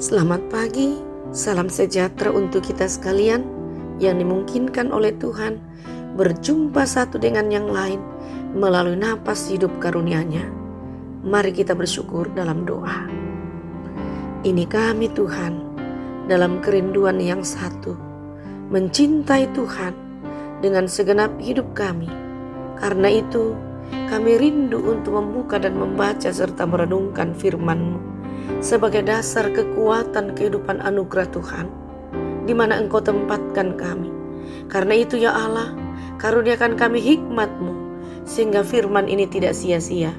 Selamat pagi, salam sejahtera untuk kita sekalian yang dimungkinkan oleh Tuhan berjumpa satu dengan yang lain melalui napas hidup karunia-Nya. Mari kita bersyukur dalam doa. Ini kami Tuhan, dalam kerinduan yang satu, mencintai Tuhan dengan segenap hidup kami. Karena itu, kami rindu untuk membuka dan membaca serta merenungkan firman-Mu sebagai dasar kekuatan kehidupan anugerah Tuhan, di mana Engkau tempatkan kami. Karena itu ya Allah, karuniakan kami hikmat-Mu, sehingga firman ini tidak sia-sia.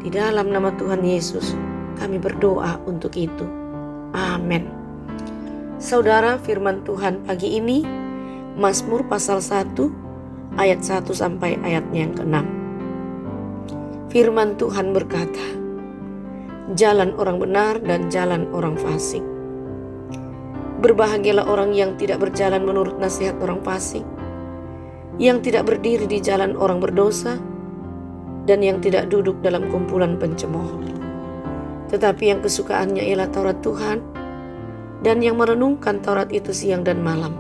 Di dalam nama Tuhan Yesus, kami berdoa untuk itu. Amin. Saudara, firman Tuhan pagi ini, Mazmur pasal 1, ayat 1 sampai ayatnya yang ke-6. Firman Tuhan berkata, jalan orang benar dan jalan orang fasik. Berbahagialah orang yang tidak berjalan menurut nasihat orang fasik, yang tidak berdiri di jalan orang berdosa, dan yang tidak duduk dalam kumpulan pencemooh. Tetapi yang kesukaannya ialah Taurat Tuhan, dan yang merenungkan Taurat itu siang dan malam.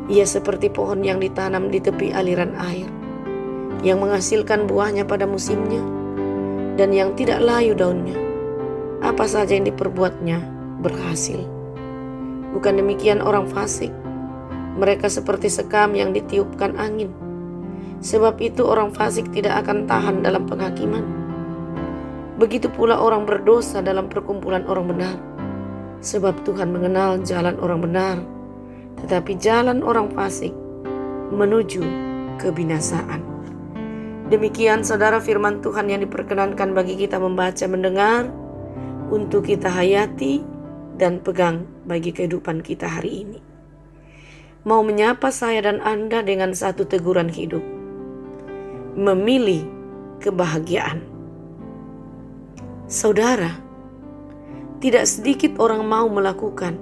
Ia seperti pohon yang ditanam di tepi aliran air, yang menghasilkan buahnya pada musimnya, dan yang tidak layu daunnya. Apa saja yang diperbuatnya berhasil. Bukan demikian orang fasik. Mereka seperti sekam yang ditiupkan angin. Sebab itu orang fasik tidak akan tahan dalam penghakiman. Begitu pula orang berdosa dalam perkumpulan orang benar. Sebab Tuhan mengenal jalan orang benar, tetapi jalan orang fasik menuju kebinasaan. Demikian saudara firman Tuhan yang diperkenankan bagi kita membaca mendengar, untuk kita hayati dan pegang bagi kehidupan kita hari ini. Mau menyapa saya dan Anda dengan satu teguran hidup. Memilih kebahagiaan. Saudara, tidak sedikit orang mau melakukan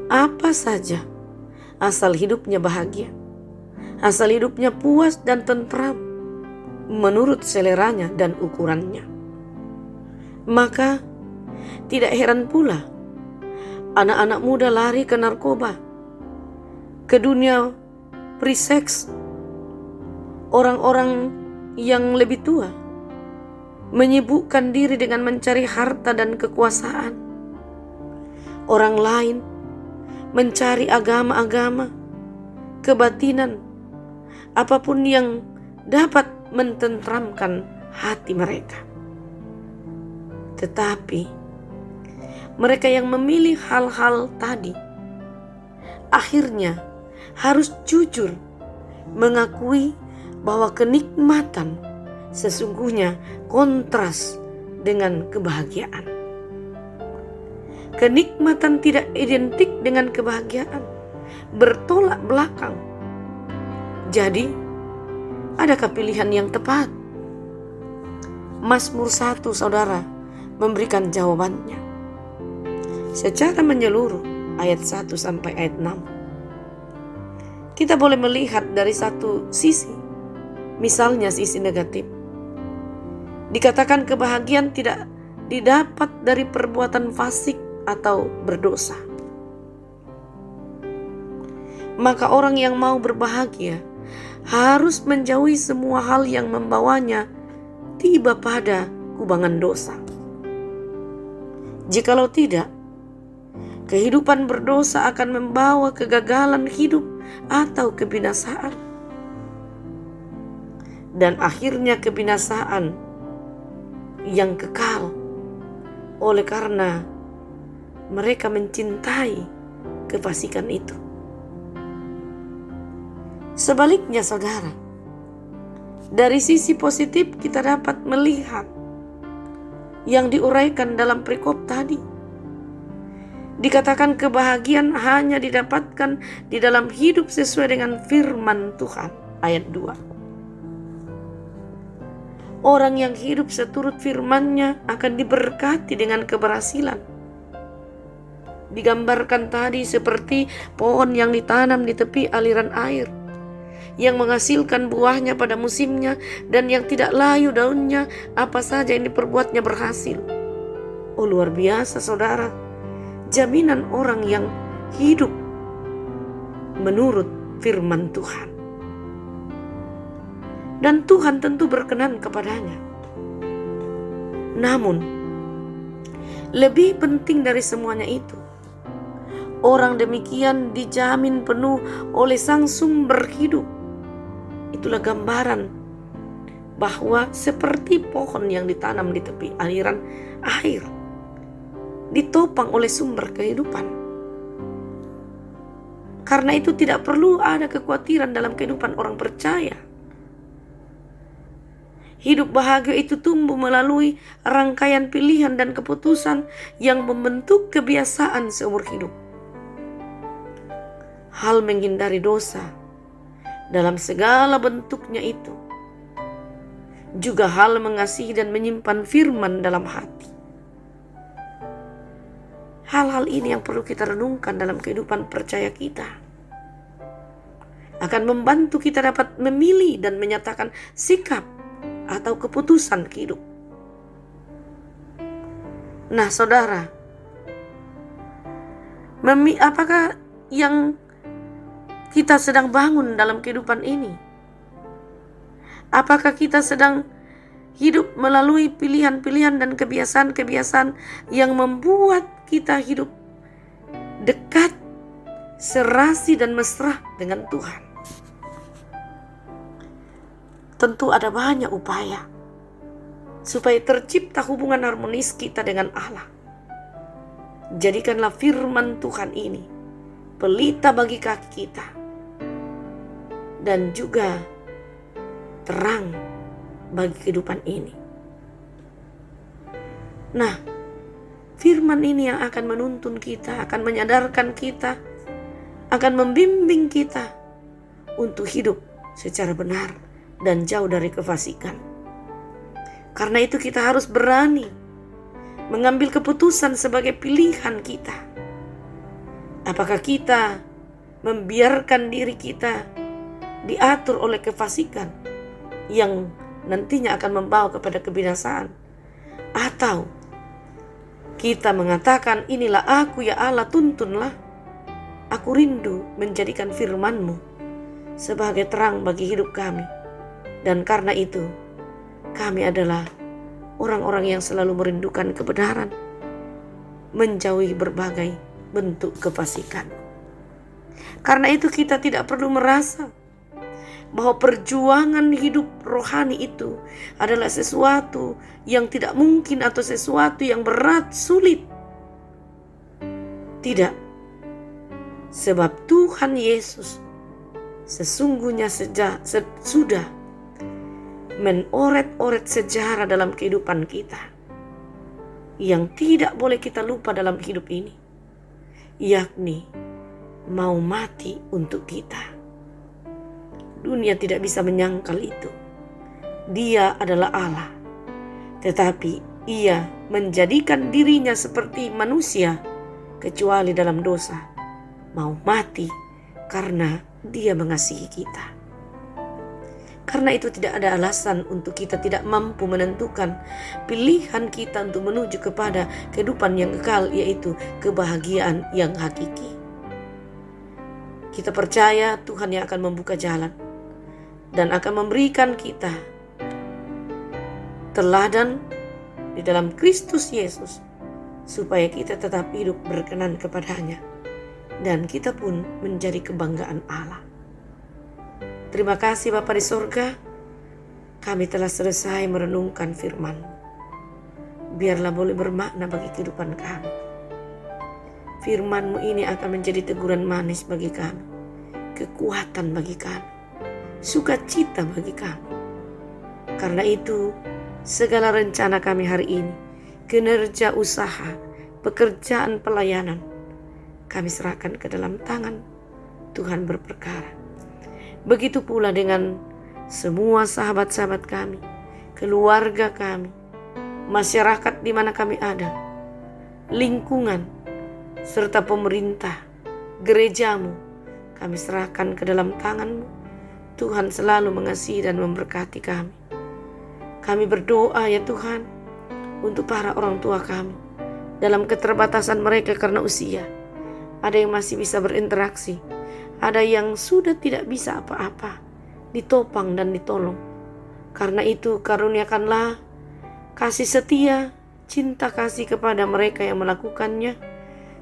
apa saja asal hidupnya bahagia, asal hidupnya puas dan tentram menurut seleranya dan ukurannya. Maka tidak heran pula anak-anak muda lari ke narkoba, ke dunia pre-seks. Orang-orang yang lebih tua menyibukkan diri dengan mencari harta dan kekuasaan. Orang lain mencari agama-agama, kebatinan, apapun yang dapat mententramkan hati mereka. Tetapi mereka yang memilih hal-hal tadi akhirnya harus jujur mengakui bahwa kenikmatan sesungguhnya kontras dengan kebahagiaan. Kenikmatan tidak identik dengan kebahagiaan, bertolak belakang. Jadi, adakah pilihan yang tepat? Mazmur 1 saudara memberikan jawabannya secara menyeluruh ayat 1 sampai ayat 6. Kita boleh melihat dari satu sisi, misalnya sisi negatif. Dikatakan kebahagiaan tidak didapat dari perbuatan fasik atau berdosa. Maka orang yang mau berbahagia harus menjauhi semua hal yang membawanya tiba pada kubangan dosa. Jikalau tidak, kehidupan berdosa akan membawa kegagalan hidup atau kebinasaan. Dan akhirnya kebinasaan yang kekal oleh karena mereka mencintai kefasikan itu. Sebaliknya saudara, dari sisi positif kita dapat melihat yang diuraikan dalam perikop tadi. Dikatakan kebahagiaan hanya didapatkan di dalam hidup sesuai dengan firman Tuhan. Ayat 2. Orang yang hidup seturut firman-Nya akan diberkati dengan keberhasilan. Digambarkan tadi seperti pohon yang ditanam di tepi aliran air, yang menghasilkan buahnya pada musimnya, dan yang tidak layu daunnya, apa saja yang diperbuatnya berhasil. Oh luar biasa saudara. jaminan orang yang hidup menurut firman Tuhan. Dan Tuhan tentu berkenan kepadanya. Namun, lebih penting dari semuanya itu, orang demikian dijamin penuh oleh Sang Sumber hidup. Itulah gambaran bahwa seperti pohon yang ditanam di tepi aliran air, ditopang oleh sumber kehidupan. Karena itu tidak perlu ada kekhawatiran dalam kehidupan orang percaya. Hidup bahagia itu tumbuh melalui rangkaian pilihan dan keputusan yang membentuk kebiasaan seumur hidup. Hal menghindari dosa dalam segala bentuknya itu, juga hal mengasihi dan menyimpan firman dalam hati. Hal-hal ini yang perlu kita renungkan dalam kehidupan percaya kita. Akan membantu kita dapat memilih dan menyatakan sikap atau keputusan hidup. Nah, saudara, apakah yang kita sedang bangun dalam kehidupan ini? Apakah kita sedang hidup melalui pilihan-pilihan dan kebiasaan-kebiasaan yang membuat kita hidup dekat, serasi dan mesra dengan Tuhan? Tentu ada banyak upaya supaya tercipta hubungan harmonis kita dengan Allah. Jadikanlah firman Tuhan ini pelita bagi kaki kita dan juga terang bagi kehidupan ini. Nah, firman ini yang akan menuntun kita, akan menyadarkan kita, akan membimbing kita untuk hidup secara benar dan jauh dari kefasikan. Karena itu kita harus berani mengambil keputusan sebagai pilihan kita. Apakah kita membiarkan diri kita diatur oleh kefasikan yang nantinya akan membawa kepada kebinasaan, atau kita mengatakan, inilah aku ya Allah, tuntunlah, aku rindu menjadikan firman-Mu sebagai terang bagi hidup kami. Dan karena itu, kami adalah orang-orang yang selalu merindukan kebenaran, menjauhi berbagai bentuk kefasikan. Karena itu kita tidak perlu merasa bahwa perjuangan hidup rohani itu adalah sesuatu yang tidak mungkin atau sesuatu yang berat, sulit. Tidak. Sebab Tuhan Yesus sesungguhnya sudah menoret-oret sejarah dalam kehidupan kita yang tidak boleh kita lupa dalam hidup ini, yakni mau mati untuk kita. Dunia tidak bisa menyangkal itu. Dia adalah Allah, tetapi Ia menjadikan dirinya seperti manusia kecuali dalam dosa, mau mati karena Dia mengasihi kita. Karena itu tidak ada alasan untuk kita tidak mampu menentukan pilihan kita untuk menuju kepada kehidupan yang kekal, yaitu kebahagiaan yang hakiki. Kita percaya Tuhan yang akan membuka jalan dan akan memberikan kita teladan di dalam Kristus Yesus, supaya kita tetap hidup berkenan kepadanya dan kita pun menjadi kebanggaan Allah. Terima kasih Bapa di sorga, kami telah selesai merenungkan firman. Biarlah boleh bermakna bagi kehidupan kami. Firman-Mu ini akan menjadi teguran manis bagi kami, kekuatan bagi kami, sukacita bagi kami. Karena itu, segala rencana kami hari ini, kinerja usaha, pekerjaan pelayanan, kami serahkan ke dalam tangan Tuhan berperkara. Begitu pula dengan semua sahabat-sahabat kami, keluarga kami, masyarakat di mana kami ada, lingkungan, serta pemerintah, gerejamu, kami serahkan ke dalam tangan-Mu. Tuhan selalu mengasihi dan memberkati kami. Kami berdoa ya Tuhan, untuk para orang tua kami, dalam keterbatasan mereka karena usia. Ada yang masih bisa berinteraksi, ada yang sudah tidak bisa apa-apa, ditopang dan ditolong. Karena itu karuniakanlah kasih setia, cinta kasih kepada mereka yang melakukannya,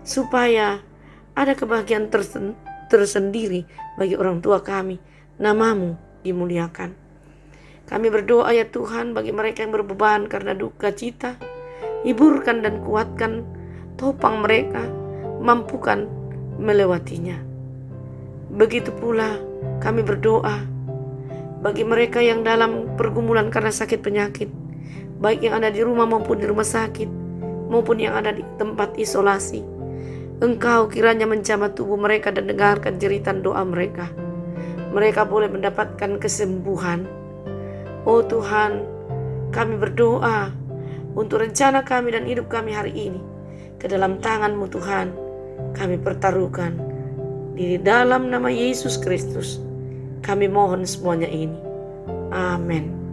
supaya ada kebahagiaan tersendiri bagi orang tua kami. Namamu dimuliakan. Kami berdoa ya Tuhan bagi mereka yang berbeban karena duka cita, hiburkan dan kuatkan, topang mereka, mampukan melewatinya. Begitu pula kami berdoa bagi mereka yang dalam pergumulan karena sakit penyakit, baik yang ada di rumah maupun di rumah sakit, maupun yang ada di tempat isolasi. Engkau kiranya menjamah tubuh mereka dan dengarkan jeritan doa mereka. Mereka boleh mendapatkan kesembuhan. Oh Tuhan, kami berdoa untuk rencana kami dan hidup kami hari ini. Ke dalam tangan-Mu Tuhan, kami pertaruhkan. Di dalam nama Yesus Kristus, kami mohon semuanya ini. Amin.